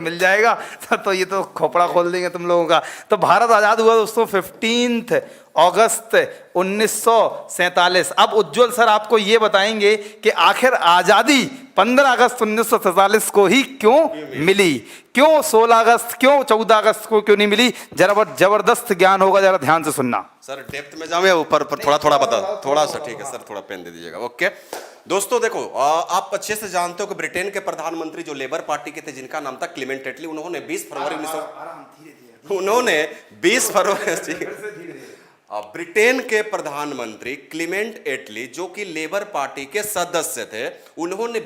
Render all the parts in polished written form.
मिल जाएगा तो ये तो खोपड़ा खोल देंगे तुम लोगों का। तो भारत आज़ाद हुआ दोस्तों 15 अगस्त 1947। अब उज्जवल सर आपको ये बताएंगे कि आखिर आज़ादी 15 अगस्त 1947 को ही क्यों मिली, क्यों 16 अगस्त, क्यों 14 अगस्त को क्यों नहीं मिली। जरा जबरदस्त ज्ञान होगा, जरा ध्यान से सुनना। सर डेप्थ में जाऊँ या ऊपर पर थोड़ा थोड़ा बता, थोड़ा सा ठीक है सर, थोड़ा पेन दे दीजिएगा। ओके दोस्तों देखो, आप अच्छे से जानते हो कि ब्रिटेन के प्रधानमंत्री जो लेबर पार्टी के थे जिनका नाम था क्लीमेंट एटली, उन्होंने 20 फरवरी ब्रिटेन के प्रधानमंत्री क्लीमेंट एटली जो कि लेबर पार्टी के सदस्य थे, उन्होंने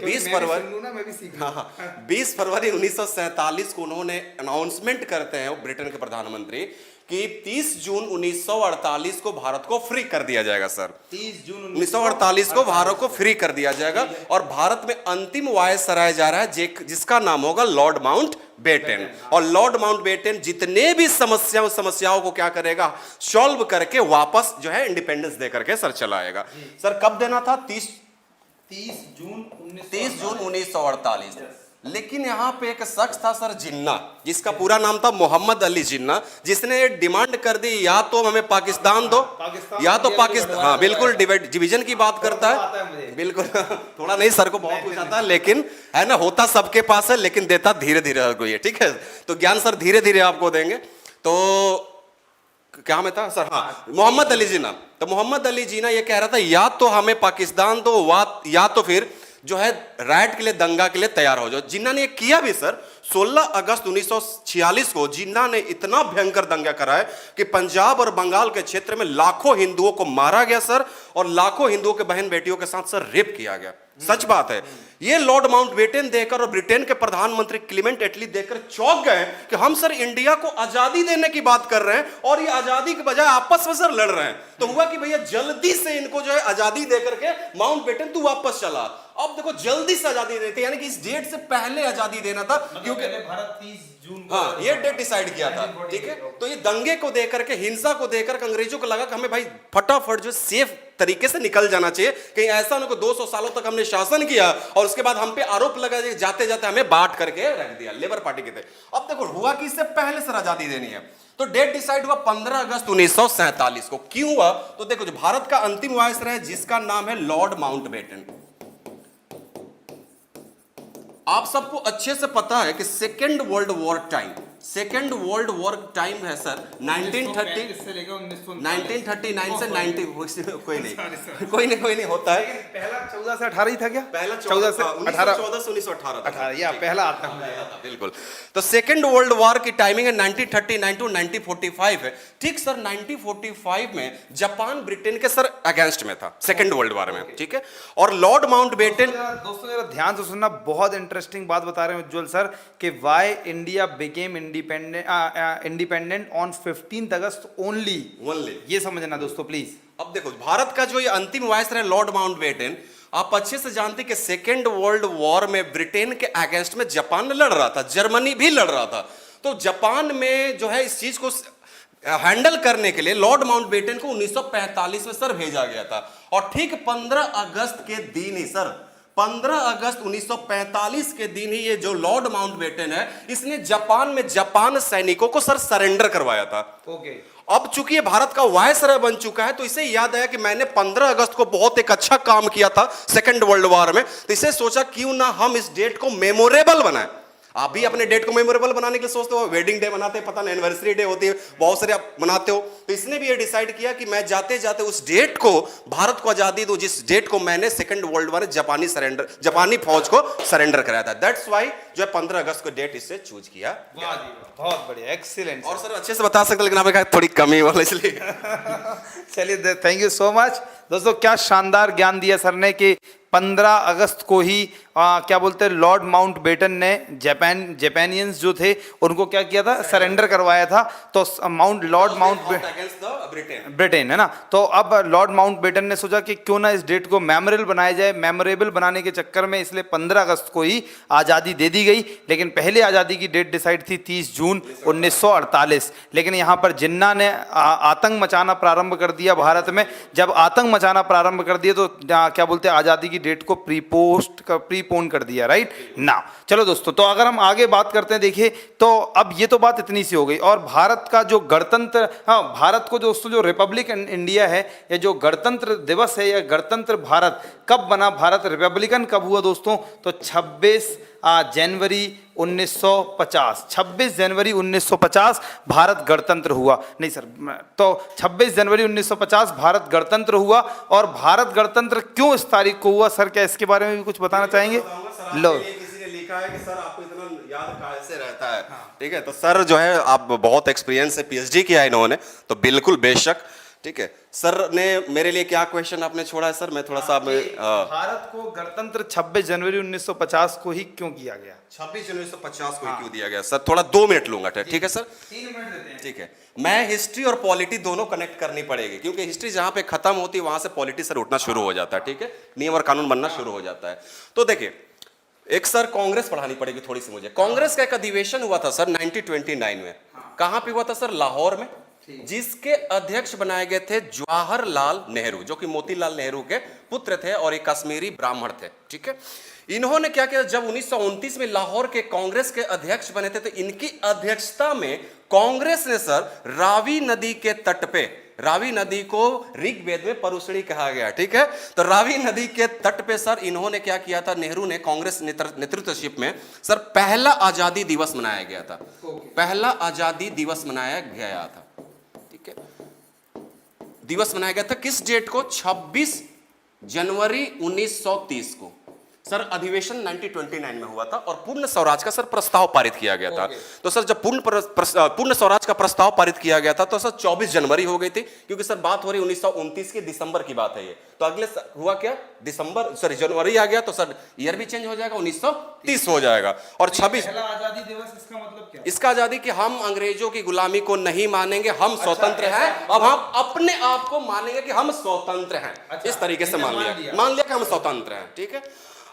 20 फरवरी 1947 को उन्होंने अनाउंसमेंट करते हैं ब्रिटेन के प्रधानमंत्री कि 30 जून 1948 को भारत को फ्री कर दिया जाएगा। सर 30 जून 1948 को भारत को फ्री कर दिया जाएगा और भारत में अंतिम वायसराय जा रहा है जिसका नाम होगा लॉर्ड माउंट बेटन। और लॉर्ड माउंट बेटन जितने भी समस्याओं को क्या करेगा, सॉल्व करके वापस जो है इंडिपेंडेंस दे करके सर चला आएगा। सर कब देना था? 30 जून 1948। लेकिन यहाँ पे एक शख्स था सर जिन्ना, जिसका पूरा नाम था मोहम्मद अली जिन्ना, जिसने डिमांड कर दी या तो हमें पाकिस्तान दो या तो पाकिस्तान। हाँ बिल्कुल, डिवीजन की बात करता है बिल्कुल। थोड़ा नहीं, सर को बहुत कुछ आता है, लेकिन है ना, होता सबके पास है लेकिन देता धीरे धीरे हर कोई है। ठीक है, तो ज्ञान सर धीरे धीरे आपको देंगे। तो क्या में था सर? हाँ, मोहम्मद अली जिन्ना। तो मोहम्मद अली जिन्ना ये कह रहा था या तो हमें पाकिस्तान दो या तो फिर जो है राइट के लिए, दंगा के लिए तैयार हो जाओ। जिन्ना ने किया भी सर। 16 अगस्त 1946 को जिन्ना ने इतना भयंकर दंगा कराया कि पंजाब और बंगाल के क्षेत्र में लाखों हिंदुओं को मारा गया सर, और लाखों हिंदुओं के बहन बेटियों के साथ सर रेप किया गया। सच बात है। ये लॉर्ड माउंटबेटन देखकर और ब्रिटेन के प्रधानमंत्री क्लीमेंट एटली देखकर चौंक गए कि हम सर इंडिया को आजादी देने की बात कर रहे हैं और ये आजादी के बजाय आपस में सर लड़ रहे हैं। तो हुआ कि भैया जल्दी से इनको जो है आजादी देकर के माउंटबेटन तू वापस चला। अब देखो जल्दी से आजादी देते, यानी कि इस डेट से पहले आजादी देना था, क्योंकि भारत 30 जून हाँ ये डेट डिसाइड किया था। ठीक है, तो ये दंगे को देकर के, हिंसा को देकर के अंग्रेजों को लगा कि हमें भाई फटाफट जो सेफ तरीके से निकल जाना चाहिए, कहीं ऐसा ना को 200 सालों तक हमने शासन किया और उसके बाद हम पे आरोप लगा जाते जाते हमें बांट करके रख दिया, लेबर पार्टी के थे। अब देखो हुआ कि इससे पहले सर आजादी देनी है, तो डेट डिसाइड हुआ 15 अगस्त 1947 को। क्यों हुआ? तो देखो जो भारत का अंतिम वायसराय जिसका नाम है लॉर्ड माउंटबेटन। आप सबको अच्छे से पता है कि सेकेंड वर्ल्ड वॉर टाइम है सर 1939 से 90। कोई नहीं होता है। पहला 14 से 18 ही था क्या? पहला 14 से 1918 या पहला आता है बिल्कुल। तो सेकेंड वर्ल्ड वॉर की टाइमिंग है 1939 टू 1945 है। ठीक सर, 1945 में जापान ब्रिटेन के सर अगेंस्ट में था सेकेंड वर्ल्ड वॉर में। ठीक है, और लॉर्ड माउंटबेटन दोस्तों जरा ध्यान से सुनना, बहुत इंटरेस्टिंग बात बता रहे हैं उज्जवल सर कि why India became independent on 15 August only. ये समझना दोस्तों प्लीज। अब देखो भारत का जो ये अंतिम वायसराय लॉर्ड माउंटबेटन, आप अच्छे से जानते हैं कि सेकेंड वर्ल्ड वॉर में ब्रिटेन के अगेंस्ट में जापान लड़ रहा था, जर्मनी भी लड़ रहा था। तो जापान में जो है इस चीज को हैंडल करने के लिए लॉर्ड माउंटबेटन को 1945 में सर भेजा गया था। और ठीक 15 अगस्त के दिन ही सर, 15 अगस्त 1945 के दिन ही ये जो लॉर्ड माउंटबेटन है, इसने जापान में जापान सैनिकों को सर सरेंडर करवाया था। ओके। अब चूंकि ये भारत का वायसराय बन चुका है, तो इसे याद आया कि मैंने 15 अगस्त को बहुत एक अच्छा काम किया था सेकेंड वर्ल्ड वॉर में, तो इसे सोचा क्यों ना हम इस डेट को मेमोरेबल बनाएं। आप भी अपने डेट को मेमोरेबल बनाने के लिए सोचते हो, वेडिंग डे बनाते हैं, पता नहीं एनिवर्सरी डे होती है, बहुत सारे आप मनाते हो। तो इसने भी ये डिसाइड किया कि मैं जाते जाते उस डेट को, भारत को आजादी दूं जिस डेट को मैंने सेकंड वर्ल्ड वॉर जापानी फौज को सरेंडर कराया था। दैट्स व्हाई जो है 15 अगस्त को डेट इससे चूज किया। बहुत बढ़िया, एक्सीलेंट। और सर अच्छे से बता सकते, लेकिन आपने थोड़ी कमी वाला इसलिए चलिए थैंक यू सो मच दोस्तों, क्या शानदार ज्ञान दिया सर ने कि 15 अगस्त को ही क्या बोलते हैं, लॉर्ड माउंटबेटन ने जापानियंस जो थे उनको क्या किया था, सरेंडर करवाया था। तो लॉर्ड माउंटबेटन ब्रिटेन है ना। तो अब लॉर्ड माउंटबेटन ने सोचा कि क्यों ना इस डेट को मेमोरेबल बनाया जाए। मेमोरेबल बनाने के चक्कर में इसलिए 15 अगस्त को ही आज़ादी दे दी गई। लेकिन पहले आज़ादी की डेट डिसाइड थी 30 जून 1948। लेकिन यहाँ पर जिन्ना ने आतंक मचाना प्रारंभ कर दिया भारत में। जब आतंक मचाना प्रारंभ कर दिया तो क्या बोलते हैं, आज़ादी की डेट को प्रीपोन कर दिया, राइट ना। चलो दोस्तों, तो अगर हम आगे बात करते हैं, देखिए तो अब ये तो बात इतनी सी हो गई। और भारत का जो गणतंत्र, हाँ, भारत को दोस्तों जो रिपब्लिक इंडिया है, या जो गणतंत्र दिवस है या गणतंत्र भारत कब बना, भारत रिपब्लिकन कब हुआ दोस्तों, तो 26 जनवरी 1950। 26 जनवरी 1950 भारत गणतंत्र हुआ। नहीं सर, तो 26 जनवरी 1950 भारत गणतंत्र हुआ। और भारत गणतंत्र क्यों इस तारीख को हुआ सर, क्या इसके बारे में भी कुछ बताना चाहेंगे? लो, किसी ने लिखा है कि सर आपको इतना याद कैसे रहता है। ठीक है, तो सर जो है आप बहुत एक्सपीरियंस है, पीएचडी किया है इन्होंने, तो बिल्कुल बेशक। ठीक है, सर ने मेरे लिए क्या क्वेश्चन आपने छोड़ा है सर, मैं थोड़ा सा भारत को गणतंत्र 26 जनवरी 1950 को ही क्यों किया गया? 26 जनवरी 1950 को क्यों दिया गया सर? थोड़ा 2 मिनट लूंगा, ठीक है सर? 3 मिनट देते हैं। ठीक है, मैं हिस्ट्री और पॉलिटी दोनों कनेक्ट करनी पड़ेगी, क्योंकि हिस्ट्री जहां पे खत्म होती है वहां से पॉलिटी सर उठना शुरू हो जाता है। ठीक है, नियम और कानून बनना शुरू हो जाता है। तो देखिए, एक सर कांग्रेस पढ़ानी पड़ेगी थोड़ी सी मुझे। कांग्रेस का एक अधिवेशन हुआ था सर 1929 में। कहां पे हुआ था सर? लाहौर में, जिसके अध्यक्ष बनाए गए थे जवाहरलाल नेहरू, जो कि मोतीलाल नेहरू के पुत्र थे और एक कश्मीरी ब्राह्मण थे। ठीक है, इन्होंने क्या किया, जब 1929 में लाहौर के कांग्रेस के अध्यक्ष बने थे, तो इनकी अध्यक्षता में कांग्रेस ने सर रावी नदी के तट पे, रावी नदी को ऋग्वेद में परुषणी कहा गया, ठीक है, तो रावी नदी के तट पे सर इन्होंने क्या किया था, नेहरू ने कांग्रेस नेतृत्वशिप में सर पहला आजादी दिवस मनाया गया था। पहला आजादी दिवस मनाया गया था। ठीक है, दिवस मनाया गया था किस डेट को? 26 जनवरी 1930 को। सर अधिवेशन 1929 में हुआ था और पूर्ण स्वराज का सर प्रस्ताव पारित किया गया था। तो सर जब पूर्ण स्वराज का प्रस्ताव पारित किया गया था तो सर 24 जनवरी हो गई थी, क्योंकि सर बात हो रही 1929 के दिसंबर की बात है ये। तो अगले हुआ क्या, दिसंबर सॉरी जनवरी आ गया, तो सर ईयर भी चेंज हो जाएगा, 1930 हो जाएगा। और 26 आजादी दिवस, इसका मतलब क्या? इसका आजादी कि हम अंग्रेजों की गुलामी को नहीं मानेंगे, हम स्वतंत्र हैं। अब हम अपने आप को मानेंगे कि हम स्वतंत्र हैं। इस तरीके से मान लिया कि हम स्वतंत्र हैं। ठीक है,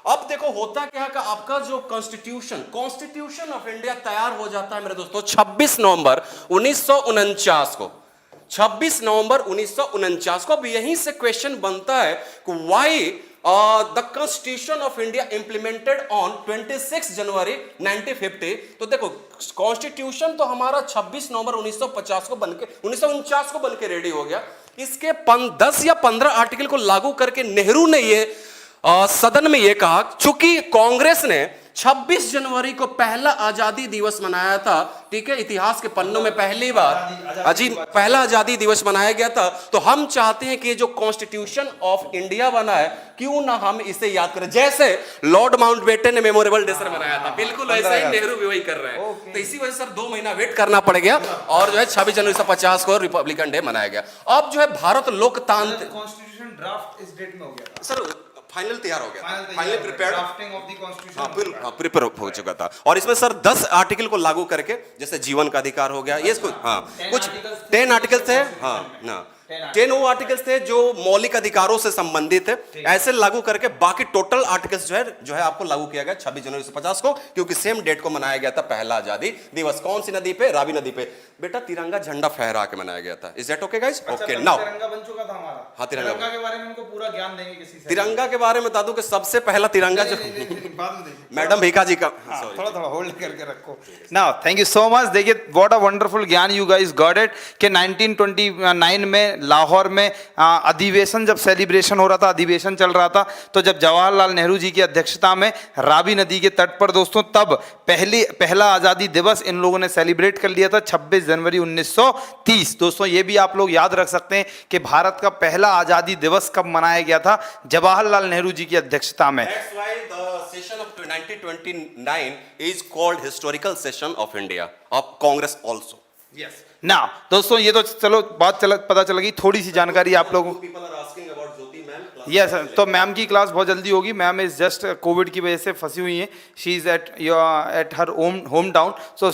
अब देखो होता क्या है कि आपका जो कॉन्स्टिट्यूशन ऑफ इंडिया तैयार हो जाता है मेरे दोस्तों 26 नवंबर 1949 को। 26 नवंबर 1949 को। अब यहीं से क्वेश्चन बनता है कि why the constitution of India implemented on 26 जनवरी 1950। तो देखो कॉन्स्टिट्यूशन तो हमारा 26 नवंबर 1949 को बनके रेडी हो गया। इसके 10 या 15 आर्टिकल को लागू करके नेहरू ने ये सदन में यह कहा, चूंकि कांग्रेस ने 26 जनवरी को पहला आजादी दिवस मनाया था, ठीक है, इतिहास के पन्नों में पहली बार पहला आजादी दिवस मनाया गया था, तो हम चाहते हैं कि ये जो कॉन्स्टिट्यूशन ऑफ इंडिया बना है, क्यों ना हम इसे याद करें, जैसे लॉर्ड माउंटबेटन ने मेमोरेबल डे सर मनाया था, बिल्कुल ऐसा ही नेहरू भी वही कर रहे हैं। तो इसी वजह से सर 2 महीना वेट करना पड़ गया और जो है 26 जनवरी 1950 को रिपब्लिकन डे मनाया गया। अब जो है भारत लोकतांत्रिक कॉन्स्टिट्यूशन ड्राफ्ट इस डेट में हो गया था सर, फाइनल तैयार हो गया, final prepared drafting of the constitution prepare हो चुका था। और इसमें सर 10 आर्टिकल को लागू करके, जैसे जीवन का अधिकार हो गया, ये कुछ 10 आर्टिकल्स थे, 10 वो आर्टिकल्स थे जो मौलिक अधिकारों से संबंधित थे, ऐसे लागू करके बाकी टोटल आर्टिकल्स जो है आपको लागू किया गया 26 जनवरी 1950 को, क्योंकि सेम डेट को मनाया गया था पहला आजादी दिवस। कौन सी नदी पे? रावी नदी पे। बेटा तिरंगा झंडा फहरा के मनाया गया था। Is that okay guys? Okay now तिरंगा बन चुका था हमारा। हाँ, तिरंगा के बारे में उनको पूरा ज्ञान देंगे किसी से। तिरंगा के बारे में बता दूं कि सबसे पहला तिरंगा जो मैडम भीखा जी का, थोड़ा होल्ड करके रखो। Now thank you so much. देखिए व्हाट अ वंडरफुल ज्ञान यू गाइस गॉट इट कि 1929 में लाहौर में अधिवेशन, जब सेलिब्रेशन हो रहा था, अधिवेशन चल रहा था, तो जब जवाहरलाल नेहरू जी की अध्यक्षता में रावी नदी के तट पर दोस्तों, तब पहला आज़ादी दिवस इन लोगों ने सेलिब्रेट कर लिया था 26 जनवरी 1930। दोस्तों ये भी आप लोग याद रख सकते हैं कि भारत का पहला आज़ादी दिवस कब मनाया गया था, जवाहरलाल नेहरू जी की अध्यक्षता में। That's why the session of 1929 is called historical session of India of Congress also. Yes. ना दोस्तों ये तो चलो पता चल गई, थोड़ी सी जानकारी आप लोगों को। यस, तो मैम की क्लास बहुत जल्दी होगी। मैम इज जस्ट कोविड की वजह से फंसी हुई हैं, she is at her home town, so